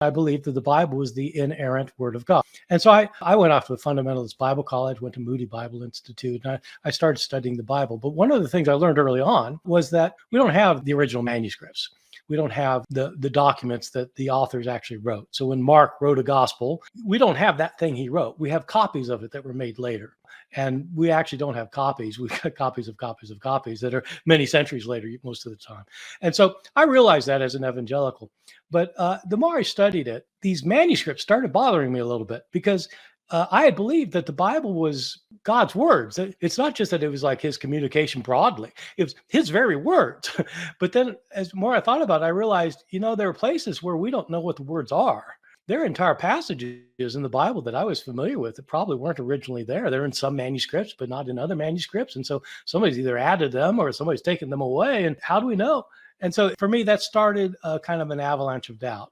I believed that the Bible was the inerrant word of God. And so I went off to a fundamentalist Bible college, went to Moody Bible Institute, and I started studying the Bible. But one of the things I learned early on was that we don't have the original manuscripts. We don't have the documents that the authors actually wrote. So when Mark wrote a gospel, we don't have that thing he wrote. We have copies of it that were made later. And we actually don't have copies. We've got copies of copies of copies that are many centuries later, most of the time. And so I realized that as an evangelical. But the more I studied it, these manuscripts started bothering me a little bit because I had believed that the Bible was God's words. It's not just that it was like his communication broadly. It was his very words. But then as more I thought about it, I realized, there are places where we don't know what the words are. There are entire passages in the Bible that I was familiar with that probably weren't originally there. They're in some manuscripts, but not in other manuscripts. And so somebody's either added them or somebody's taken them away. And how do we know? And so for me, that started kind of an avalanche of doubt.